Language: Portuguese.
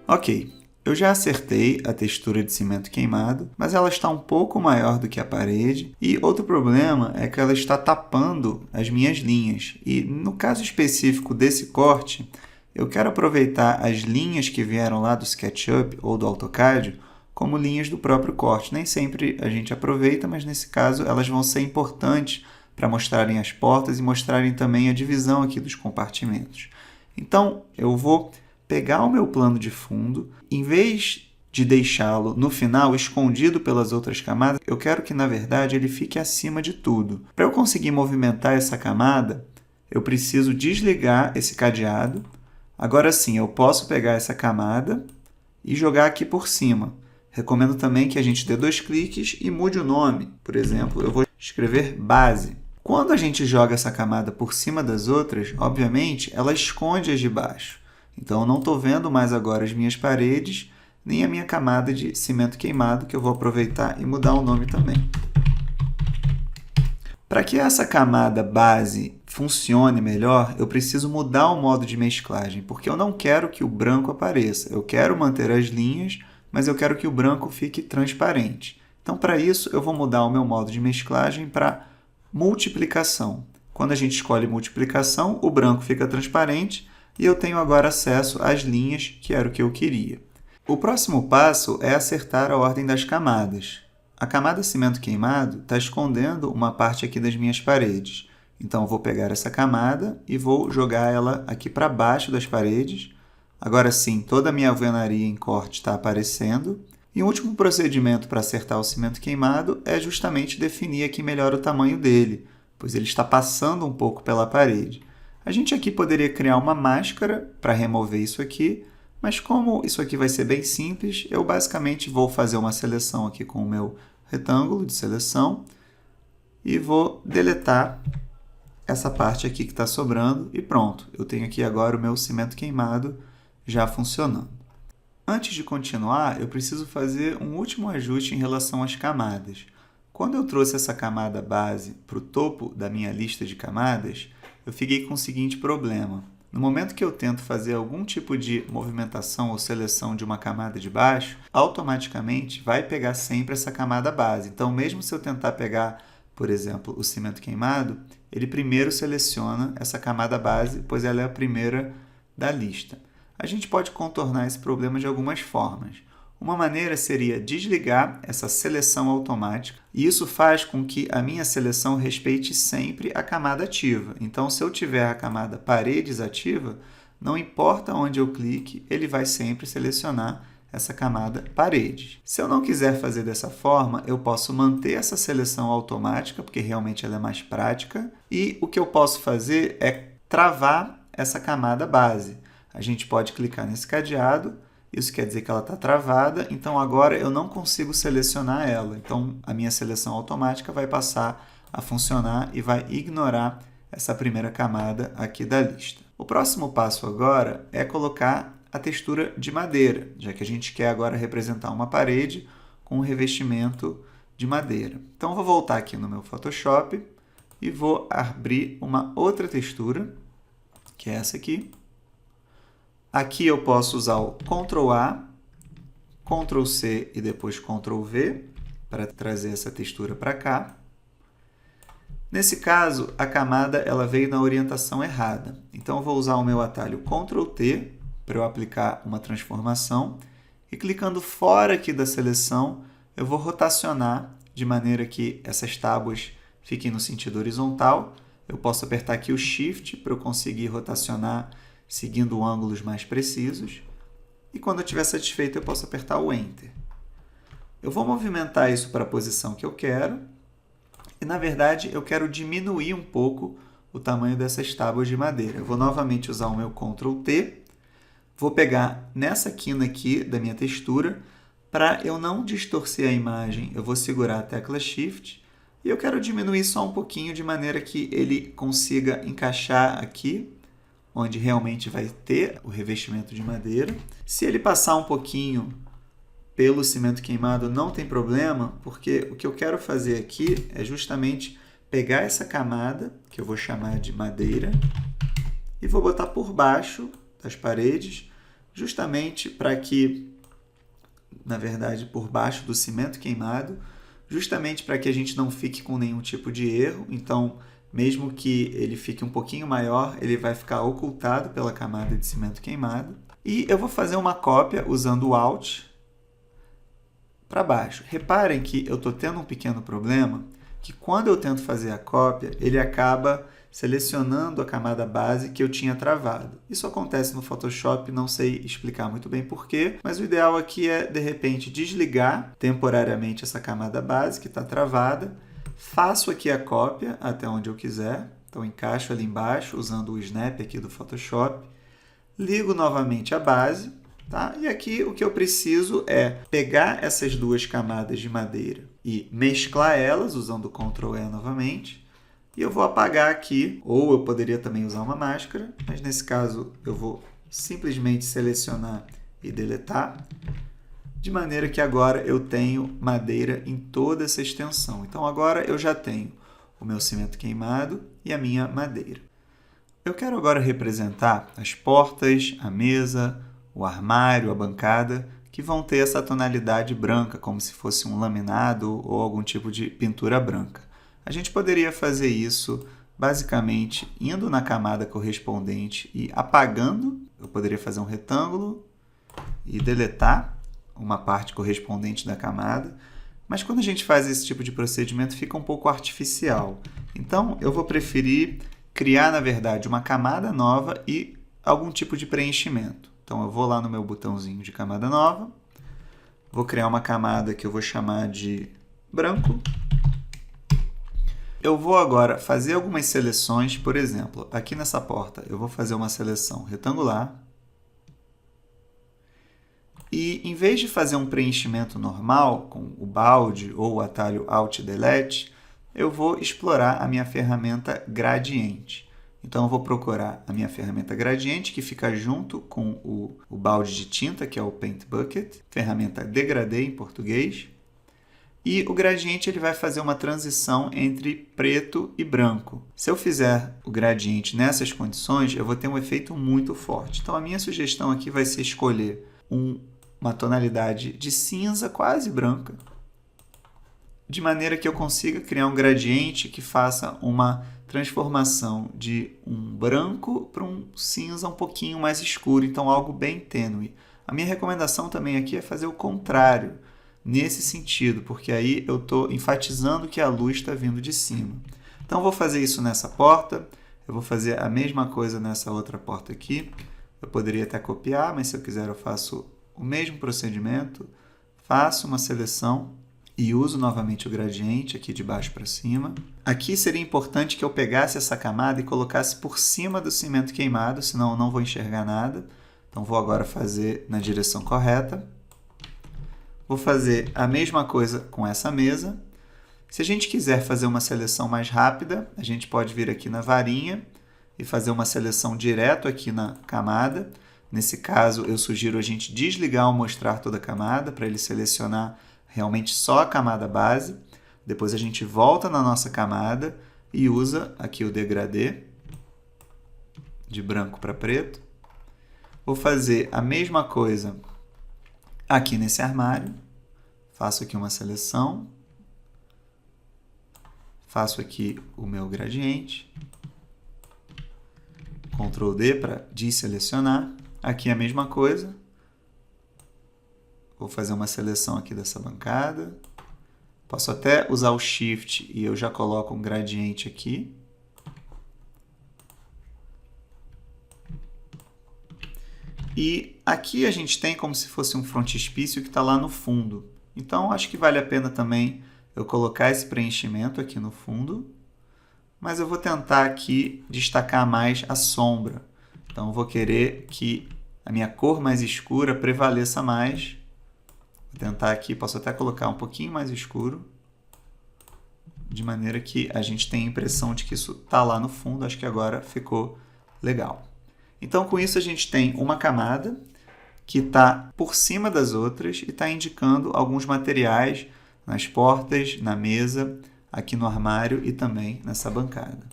Ok, eu já acertei a textura de cimento queimado, mas ela está um pouco maior do que a parede, e outro problema é que ela está tapando as minhas linhas. E no caso específico desse corte, eu quero aproveitar as linhas que vieram lá do SketchUp ou do AutoCAD como linhas do próprio corte. Nem sempre a gente aproveita, mas nesse caso elas vão ser importantes para mostrarem as portas e mostrarem também a divisão aqui dos compartimentos. Então, eu vou pegar o meu plano de fundo, em vez de deixá-lo no final escondido pelas outras camadas, eu quero que, na verdade, ele fique acima de tudo. Para eu conseguir movimentar essa camada, eu preciso desligar esse cadeado. Agora sim, eu posso pegar essa camada e jogar aqui por cima. Recomendo também que a gente dê 2 cliques e mude o nome. Por exemplo, eu vou escrever base. Quando a gente joga essa camada por cima das outras, obviamente, ela esconde as de baixo. Então, eu não estou vendo mais agora as minhas paredes, nem a minha camada de cimento queimado, que eu vou aproveitar e mudar o nome também. Para que essa camada base funcione melhor, eu preciso mudar o modo de mesclagem, porque eu não quero que o branco apareça. Eu quero manter as linhas, mas eu quero que o branco fique transparente. Então, para isso, eu vou mudar o meu modo de mesclagem para multiplicação. Quando a gente escolhe multiplicação, o branco fica transparente e eu tenho agora acesso às linhas, que era o que eu queria. O próximo passo é acertar a ordem das camadas. A camada cimento queimado está escondendo uma parte aqui das minhas paredes. Então, eu vou pegar essa camada e vou jogar ela aqui para baixo das paredes. Agora sim, toda a minha alvenaria em corte está aparecendo. E o último procedimento para acertar o cimento queimado é justamente definir aqui melhor o tamanho dele, pois ele está passando um pouco pela parede. A gente aqui poderia criar uma máscara para remover isso aqui, mas como isso aqui vai ser bem simples, eu basicamente vou fazer uma seleção aqui com o meu retângulo de seleção e vou deletar essa parte aqui que está sobrando e pronto. Eu tenho aqui agora o meu cimento queimado já funcionando. Antes de continuar, eu preciso fazer um último ajuste em relação às camadas. Quando eu trouxe essa camada base para o topo da minha lista de camadas, eu fiquei com o seguinte problema. No momento que eu tento fazer algum tipo de movimentação ou seleção de uma camada de baixo, automaticamente vai pegar sempre essa camada base. Então, mesmo se eu tentar pegar, por exemplo, o cimento queimado, ele primeiro seleciona essa camada base, pois ela é a primeira da lista. A gente pode contornar esse problema de algumas formas. Uma maneira seria desligar essa seleção automática, e isso faz com que a minha seleção respeite sempre a camada ativa. Então, se eu tiver a camada paredes ativa, não importa onde eu clique, ele vai sempre selecionar essa camada paredes. Se eu não quiser fazer dessa forma, eu posso manter essa seleção automática, porque realmente ela é mais prática, e o que eu posso fazer é travar essa camada base. A gente pode clicar nesse cadeado, isso quer dizer que ela está travada, então agora eu não consigo selecionar ela. Então, a minha seleção automática vai passar a funcionar e vai ignorar essa primeira camada aqui da lista. O próximo passo agora é colocar a textura de madeira, já que a gente quer agora representar uma parede com um revestimento de madeira. Então, eu vou voltar aqui no meu Photoshop e vou abrir uma outra textura, que é essa aqui. Aqui eu posso usar o Ctrl A, Ctrl C e depois Ctrl V para trazer essa textura para cá. Nesse caso, a camada ela veio na orientação errada. Então, eu vou usar o meu atalho Ctrl T para eu aplicar uma transformação. E clicando fora aqui da seleção, eu vou rotacionar de maneira que essas tábuas fiquem no sentido horizontal. Eu posso apertar aqui o Shift para eu conseguir rotacionar seguindo ângulos mais precisos. E quando eu estiver satisfeito, eu posso apertar o Enter. Eu vou movimentar isso para a posição que eu quero. E, na verdade, eu quero diminuir um pouco o tamanho dessas tábuas de madeira. Eu vou novamente usar o meu Ctrl T. Vou pegar nessa quina aqui da minha textura. Para eu não distorcer a imagem, eu vou segurar a tecla Shift. E eu quero diminuir só um pouquinho, de maneira que ele consiga encaixar aqui, onde realmente vai ter o revestimento de madeira. Se ele passar um pouquinho pelo cimento queimado, não tem problema, porque o que eu quero fazer aqui é justamente pegar essa camada, que eu vou chamar de madeira, e vou botar por baixo das paredes, justamente para que, na verdade, por baixo do cimento queimado, justamente para que a gente não fique com nenhum tipo de erro. Então, mesmo que ele fique um pouquinho maior, ele vai ficar ocultado pela camada de cimento queimado. E eu vou fazer uma cópia usando o Alt para baixo. Reparem que eu estou tendo um pequeno problema, que quando eu tento fazer a cópia, ele acaba selecionando a camada base que eu tinha travado. Isso acontece no Photoshop, não sei explicar muito bem porquê, mas o ideal aqui é, de repente, desligar temporariamente essa camada base que está travada, faço aqui a cópia até onde eu quiser, então encaixo ali embaixo usando o Snap aqui do Photoshop, ligo novamente a base, tá? E aqui o que eu preciso é pegar essas duas camadas de madeira e mesclar elas usando o Ctrl E novamente. E eu vou apagar aqui, ou eu poderia também usar uma máscara, mas nesse caso eu vou simplesmente selecionar e deletar, de maneira que agora eu tenho madeira em toda essa extensão. Então agora eu já tenho o meu cimento queimado e a minha madeira. Eu quero agora representar as portas, a mesa, o armário, a bancada, que vão ter essa tonalidade branca, como se fosse um laminado ou algum tipo de pintura branca. A gente poderia fazer isso basicamente indo na camada correspondente e apagando. Eu poderia fazer um retângulo e deletar uma parte correspondente da camada. Mas quando a gente faz esse tipo de procedimento, fica um pouco artificial. Então, eu vou preferir criar, na verdade, uma camada nova e algum tipo de preenchimento. Então, eu vou lá no meu botãozinho de camada nova, vou criar uma camada que eu vou chamar de branco. Eu vou agora fazer algumas seleções, por exemplo, aqui nessa porta eu vou fazer uma seleção retangular e em vez de fazer um preenchimento normal com o balde ou o atalho Alt Delete, eu vou explorar a minha ferramenta gradiente. Então eu vou procurar a minha ferramenta gradiente que fica junto com o balde de tinta, que é o Paint Bucket, ferramenta degradê em português. E o gradiente ele vai fazer uma transição entre preto e branco. Se eu fizer o gradiente nessas condições, eu vou ter um efeito muito forte. Então, a minha sugestão aqui vai ser escolher uma tonalidade de cinza quase branca, de maneira que eu consiga criar um gradiente que faça uma transformação de um branco para um cinza um pouquinho mais escuro, então algo bem tênue. A minha recomendação também aqui é fazer o contrário, nesse sentido, porque aí eu estou enfatizando que a luz está vindo de cima. Então, vou fazer isso nessa porta, eu vou fazer a mesma coisa nessa outra porta aqui. Eu poderia até copiar, mas se eu quiser eu faço o mesmo procedimento, faço uma seleção e uso novamente o gradiente aqui de baixo para cima. Aqui seria importante que eu pegasse essa camada e colocasse por cima do cimento queimado, senão eu não vou enxergar nada. Então, vou agora fazer na direção correta. Vou fazer a mesma coisa com essa mesa. Se a gente quiser fazer uma seleção mais rápida, a gente pode vir aqui na varinha e fazer uma seleção direto aqui na camada. Nesse caso, eu sugiro a gente desligar o mostrar toda a camada para ele selecionar realmente só a camada base. Depois a gente volta na nossa camada e usa aqui o degradê de branco para preto. Vou fazer a mesma coisa aqui nesse armário, faço aqui uma seleção, faço aqui o meu gradiente, Ctrl D para desselecionar, aqui a mesma coisa, vou fazer uma seleção aqui dessa bancada, posso até usar o Shift e eu já coloco um gradiente aqui, e aqui a gente tem como se fosse um frontispício que está lá no fundo. Então, acho que vale a pena também eu colocar esse preenchimento aqui no fundo. Mas eu vou tentar aqui destacar mais a sombra. Então, eu vou querer que a minha cor mais escura prevaleça mais. Vou tentar aqui, posso até colocar um pouquinho mais escuro. De maneira que a gente tenha a impressão de que isso está lá no fundo. Acho que agora ficou legal. Então, com isso, a gente tem uma camada que está por cima das outras e está indicando alguns materiais nas portas, na mesa, aqui no armário e também nessa bancada.